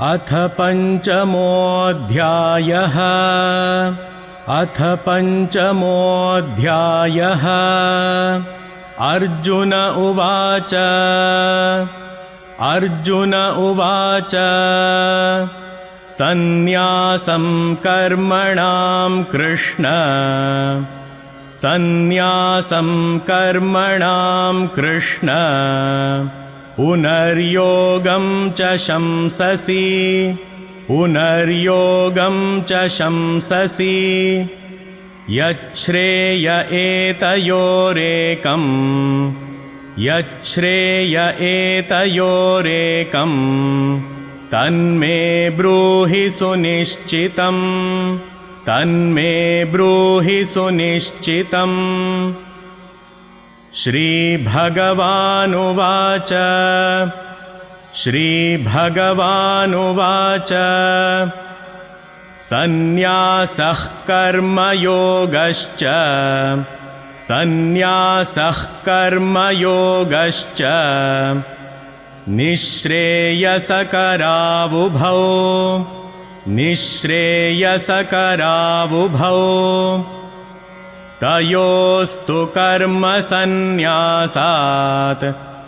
अथ पञ्चमोऽध्यायः। अथ पञ्चमोऽध्यायः। अर्जुन उवाच। अर्जुन उवाच सन्न्यासं कर्मणां कृष्ण। सन्न्यासं कर्मणां कृष्ण। पुनर्योगं च शंससि। पुनर्योगं च शंससि। यच्छ्रेय एतयोरेकम्। यच्छ्रेय एतयोरेकम् तन्मे ब्रूहि सुनिश्चितम्। तन्मे ब्रूहि सुनिश्चितम्। श्रीभगवानुवाच। श्रीभगवानुवाच सन्न्यासः कर्मयोगश्च। सन्न्यासः कर्मयोगश्च निःश्रेयसकरावुभौ। निःश्रेयसकरावुभौ। तयोस्तु कर्मसन्न्यासात्।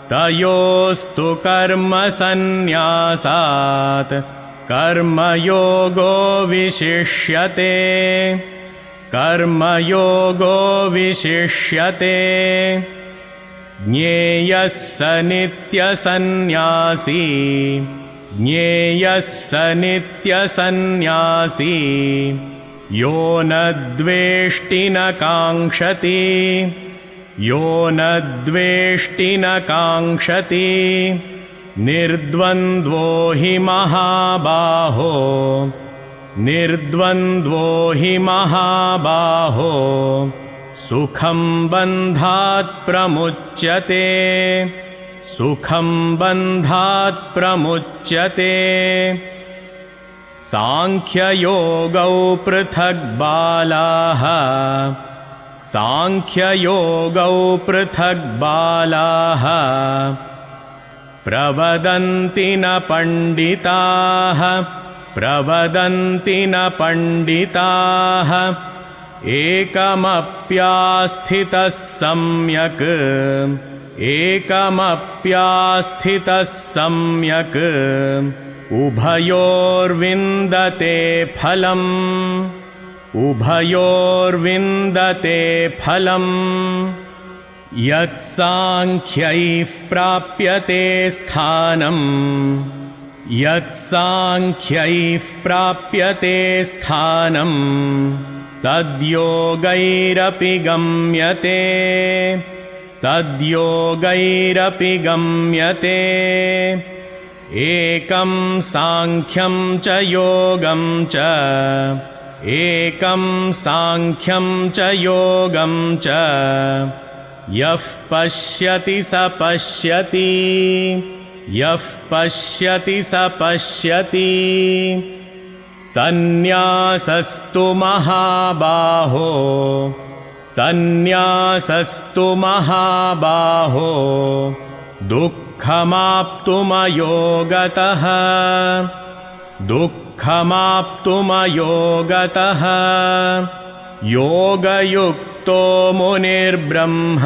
तयोस्तु कर्मसन्न्यासात् कर्मयोगो विशिष्यते। कर्मयोगो विशिष्यते। ज्ञेयः स नित्यसन्न्यासी। ज्ञेयः स नित्यसन्न्यासी यो न द्वेष्टि न काङ्क्षति। यो न द्वेष्टि न काङ्क्षति। निर्द्वन्द्वो हि महाबाहो। निर्द्वन्द्वो हि महाबाहो सुखं बन्धात् प्रमुच्यते। सुखं बन्धात् प्रमुच्यते। सांख्ययोगौ पृथक् बालाः। सांख्ययोगौ पृथक् बालाः प्रवदन्ति न पण्डिताः। प्रवदन्ति न पण्डिताः। एकमप्यास्थितः सम्यक्। एकमप्यास्थितः सम्यक् उभयोर्विन्दते फलम्। उभयोर्विन्दते फलम्। यत्साङ्ख्यैः प्राप्यते स्थानम्। यत्साङ्ख्यैः प्राप्यते स्थानम् तद्योगैरपि गम्यते। तद्योगैरपि गम्यते। एकं साङ्ख्यं च योगं च। एकं साङ्ख्यं च योगं च यः पश्यति स पश्यति। यः पश्यति स पश्यति। सन्न्यासस्तु महाबाहो। सन्न्यासस्तु महाबाहो दुःखमाप्तुमयोगतः। दुःखमाप्तुमयोगतः। योगयुक्तो मुनिर्ब्रह्म।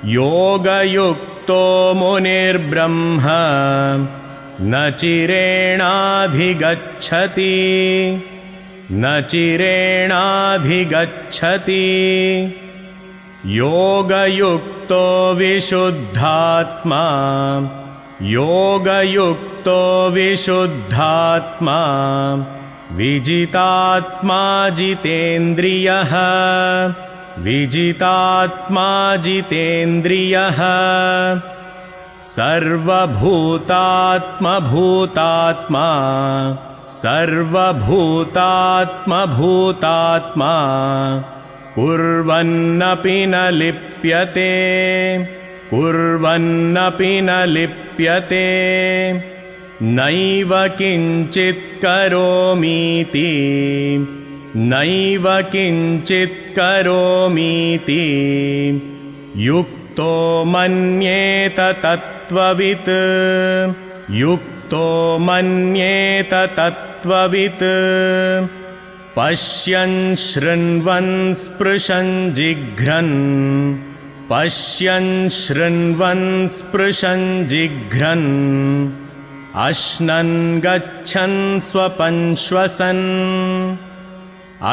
योगयुक्तो मुनिर्ब्रह्म न चिरेणाधिगच्छति। न चिरेणाधिगच्छति। योगयुक्तो विशुद्धात्मा। योगयुक्तो विशुद्धात्मा विजितात्मा जितेन्द्रियः। विजितात्मा जितेन्द्रियः। सर्वभूतात्मभूतात्मा। सर्वभूतात्मभूतात्मा कुर्वन्नपि न लिप्यते। कुर्वन्नपि न लिप्यते। नैव किञ्चित् करोमीति। नैव किञ्चित् करोमीति युक्तो मन्येत तत्त्ववित्। युक्तो युक्तो मन्येत तत्त्ववित् पश्यन् शृण्वन् स्पृशन् जिघ्रन् पश्यन् शृण्वन् स्पृशन् जिघ्रन् अश्नन् गच्छन् स्वपन् श्वसन्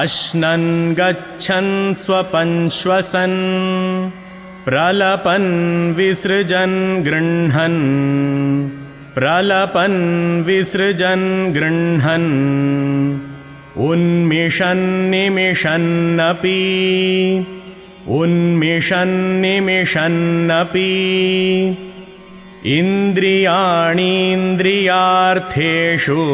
अश्नन् गच्छन् स्वपन् श्वसन् प्रलपन् विसृजन् गृह्णन् प्रलपन् विसृजन् गृह्णन् उन्मिषन् निमिषन्नपि उन्मिषन् निमिषन्नपि इन्द्रियाणीन्द्रियार्थेषु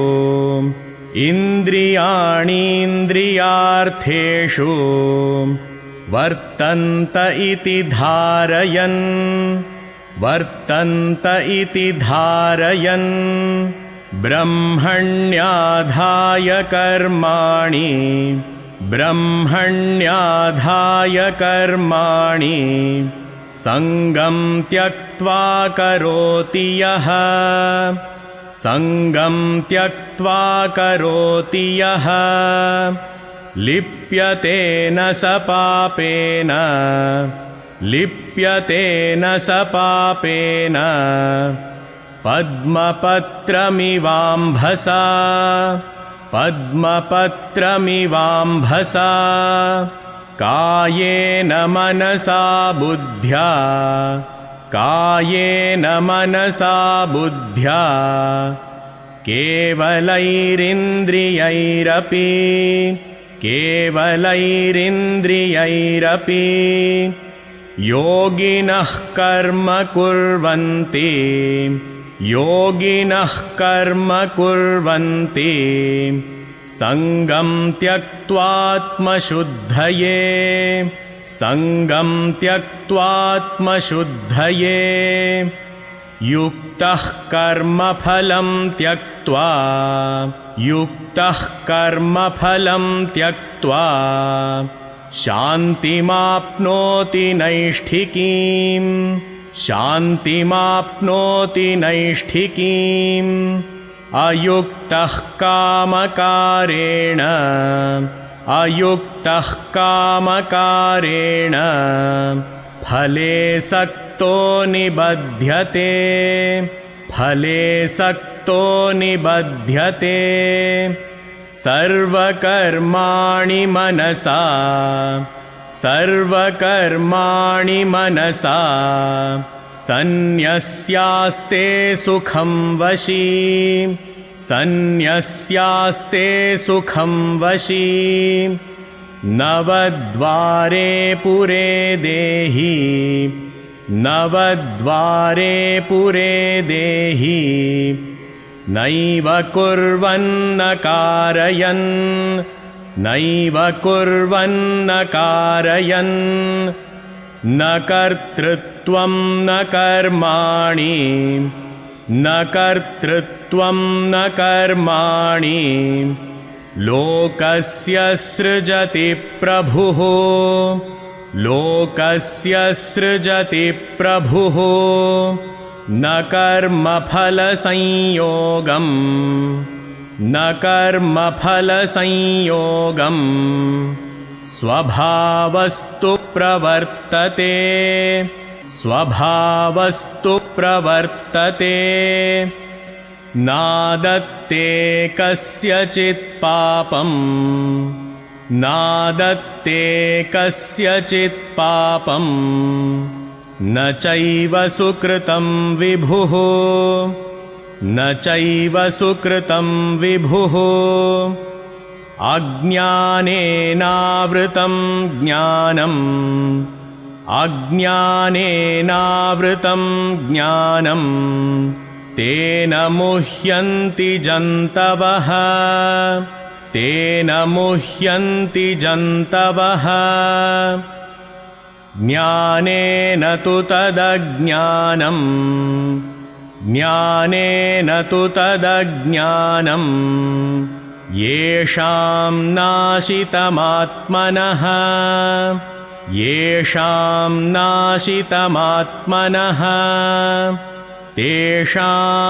इन्द्रियाणीन्द्रियार्थेषु वर्तन्त इति धारयन् वर्तन्त इति धारयन् ब्रह्मण्याधाय कर्माणि ब्रह्मण्याधाय कर्माणि सङ्गं त्यक्त्वा करोति यः सङ्गं त्यक्त्वा करोति यः लिप्यते न स पापेन लिप्यते न स पापेन पद्मपत्रमिवाम्भसा पद्मपत्रमिवाम्भसा कायेन मनसा बुद्ध्या कायेन मनसा बुद्ध्या केवलैरिन्द्रियैरपि केवलैरिन्द्रियैरपि योगिनः कर्म कुर्वन्ति योगिनः कर्म कुर्वन्ति सङ्गं त्यक्त्वात्मशुद्धये सङ्गं त्यक्त्वात्मशुद्धये युक्तः कर्मफलं त्यक्त्वा युक्तः कर्मफलं त्यक्त्वा शान्तिमाप्नोति नैष्ठिकीम् शान्तिमाप्नोति नैष्ठिकीम् अयुक्तः कामकारेण अयुक्तः कामकारेण फले सक्तो निबध्यते फले सक्तो निबध्यते सर्वकर्माणि मनसा सर्वकर्माणि मनसा सन्न्यस्यास्ते सुखं वशी सन्न्यस्यास्ते सुखं वशी नवद्वारे पुरे देहि नवद्वारे पुरे देहि नैव कुर्वन्न कारयन् नैव कुर्वन्न कारयन् न कर्तृत्वं न कर्माणि न कर्तृत्वं न कर्माणि लोकस्य सृजति प्रभुः लोकस्य सृजति प्रभुः न कर्मफलसंयोगम् न कर्मफलसंयोगम् स्वभावस्तु प्रवर्तते स्वभावस्तु प्रवर्तते नादत्ते कस्यचित् पापम् नादत्ते कस्यचित् पापम् न चैव सुकृतं विभुः न चैव सुकृतं विभुः अज्ञानेनावृतं ज्ञानम् अज्ञानेनावृतं ज्ञानम् तेन मुह्यन्ति जन्तवः तेन मुह्यन्ति जन्तवः ज्ञानेन तु तदज्ञानम् ज्ञानेन तु तदज्ञानम् येषां नाशितमात्मनः येषां नाशितमात्मनः तेषामादित्यवज्ञानं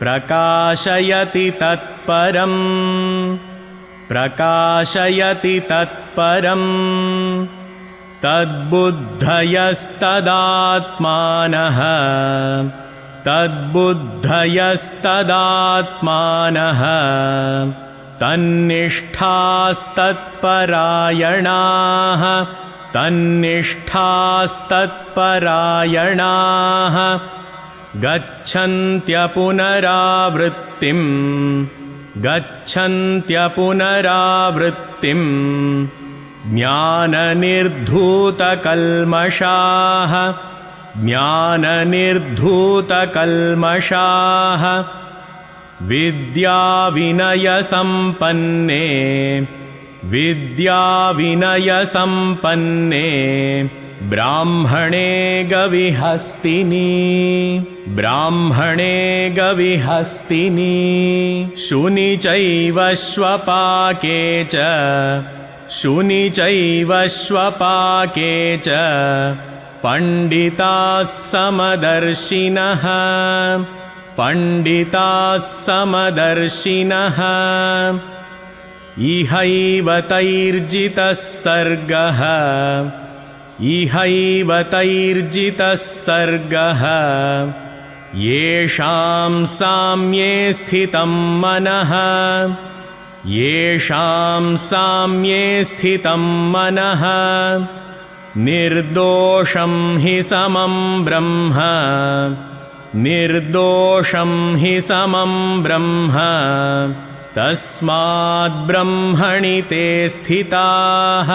प्रकाशयति तत्परं तद्बुद्धयस्तदात्मानः तन्निष्ठास्तत्परायणाः गच्छन्त्यपुनरावृत्तिं ज्ञाननिर्धूतकल्मषाः विद्याविनयसम्पन्ने ब्राह्मणे गविहस्तिनि शुनि चैव श्वपाके च पंडिताः समदर्शिनः इहैव तैर्जितः सर्गः येषां साम्ये स्थितं मनः निर्दोषं हि समं ब्रह्म तस्माद्ब्रह्मणि ते स्थिताः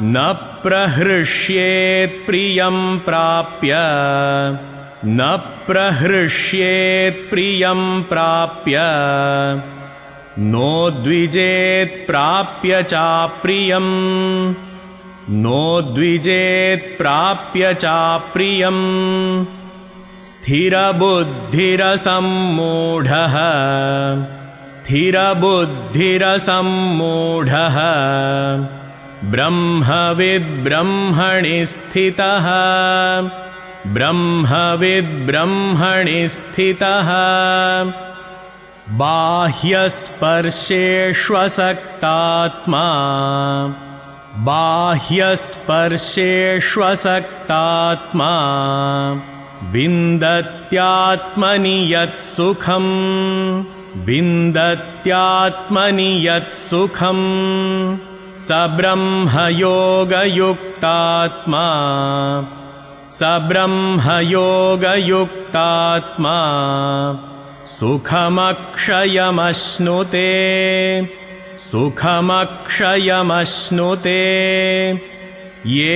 न प्रहृष्येत् प्रियं प्राप्य नोद्विजेत् प्राप्य चाप्रियम् स्थिरबुद्धिरसम्मूढः ब्रह्मविद्ब्रह्मणि स्थितः बाह्यस्पर्शेष्वसक्तात्मा विन्दत्यात्मनि यत्सुखम् स ब्रह्मयोगयुक्तात्मा सुखमक्षयमश्नुते ये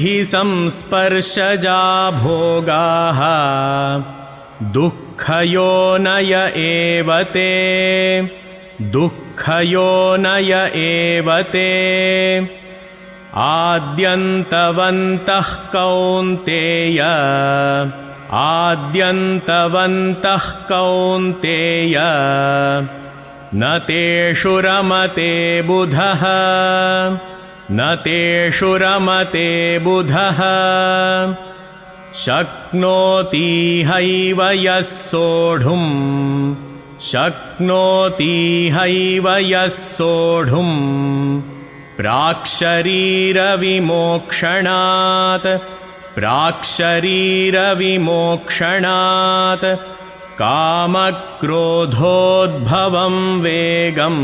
हि संस्पर्शजा भोगाः दुःखयोनय एव ते आद्यन्तवन्तः कौन्तेय न तेषु रमते बुधः शक्नोति हैव यः सोढुम् प्राक्शरीरविमोक्षणात् कामक्रोधोद्भवं वेगम्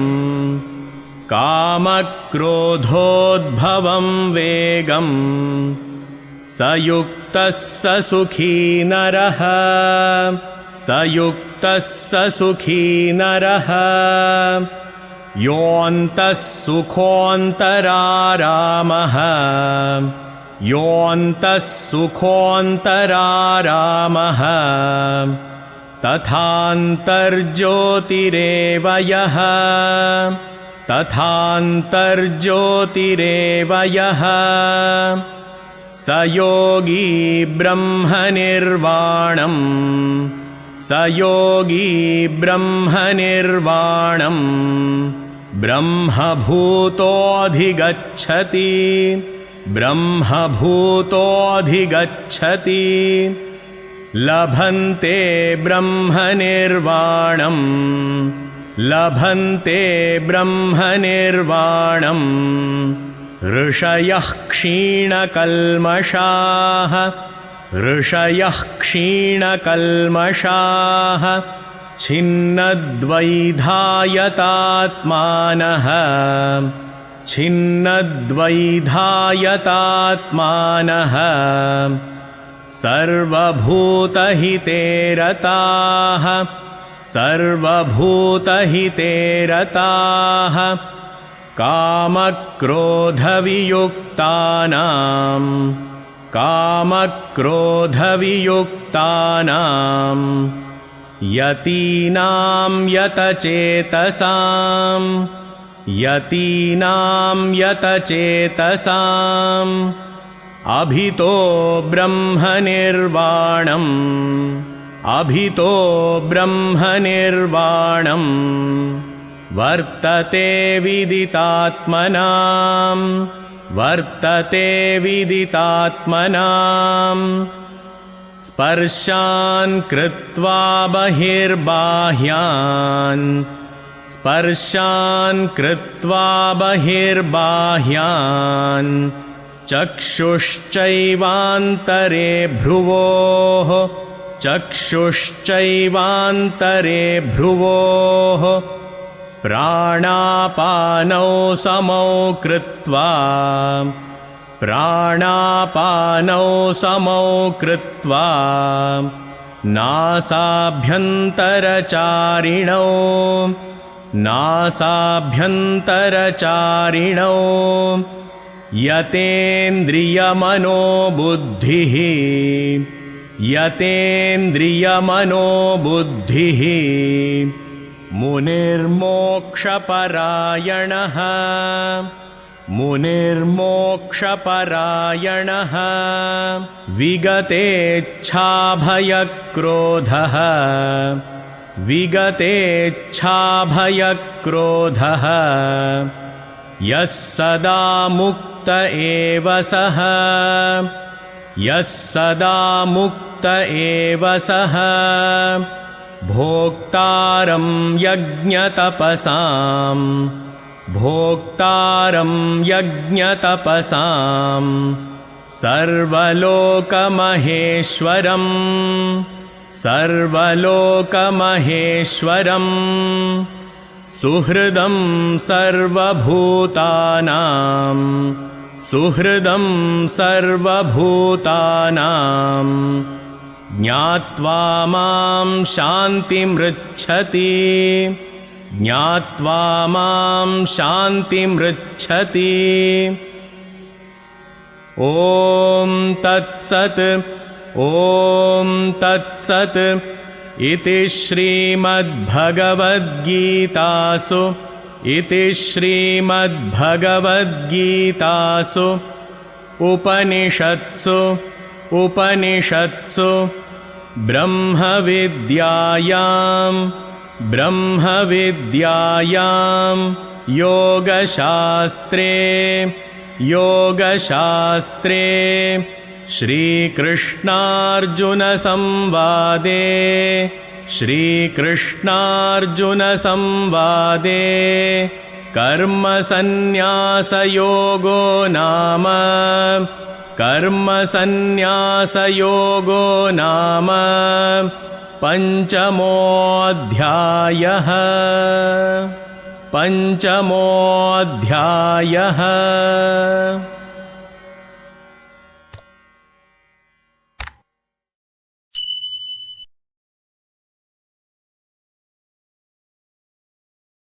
स युक्तः स सुखी नरः योऽन्तः सुखोऽन्तरारामः तथान्तर्ज्योतिरेव यः स योगी ब्रह्मनिर्वाणम् स योगी ब्रह्मनिर्वाणम् ब्रह्मभूतोऽधिगच्छति ब्रह्मभूतोऽधिगच्छति लभन्ते ब्रह्मनिर्वाणम् लभन्ते ब्रह्मनिर्वाणम् ऋषयः क्षीणकल्मषाः ऋषयः क्षीणकल्मषाः छिन्नद्वैधायतात्मानः छिन्नद्वैधायतात्मानः सर्वभूतहिते रताः सर्वभूतहिते रताः कामक्रोधवियुक्तानां कामक्रोधवियुक्तानां यतीनां यतचेतसां यतीनां यतचेतसाम् अभितो ब्रह्मनिर्वाणम् अभितो ब्रह्मनिर्वाणम् वर्तते विदितात्मनां वर्तते विदितात्मनां स्पर्शान् कृत्वा बहिर्बाह्यान् स्पर्शान् कृत्वा बहिर्बाह्यान् चक्षुश्चैवान्तरे भ्रुवोः चक्षुश्चैवान्तरे भ्रुवोः प्राणापानौ समौ कृत्वा प्राणापानौ समौ कृत्वा नासाभ्यन्तरचारिणौ नासाभ्यन्तरचारिणौ यतेन्द्रियमनोबुद्धिः यतेन्द्रियमनोबुद्धिः मुनिर्मोक्षपरायणः मुनिर्मोक्षपरायणः विगतेच्छाभयक्रोधः विगतेच्छाभयक्रोधः यः सदा मुक्त एव सः यः सदा मुक्त एव सः भोक्तारं यज्ञतपसां भोक्तारं यज्ञतपसां सर्वलोकमहेश्वरं सर्वलोकमहेश्वरं सुहृदं सर्वभूतानां सुहृदं सर्वभूतानां ज्ञात्वा मां शान्तिमृच्छति ज्ञात्वा मां शान्तिमृच्छति ॐ तत्सत् ॐ तत्सत् इति श्रीमद्भगवद्गीतासु इति श्रीमद्भगवद्गीतासु उपनिषत्सु उपनिषत्सु ब्रह्मविद्यायां योगशास्त्रे श्रीकृष्णार्जुनसंवादे कर्मसन्न्यासयोगो नाम पञ्चमोऽध्यायः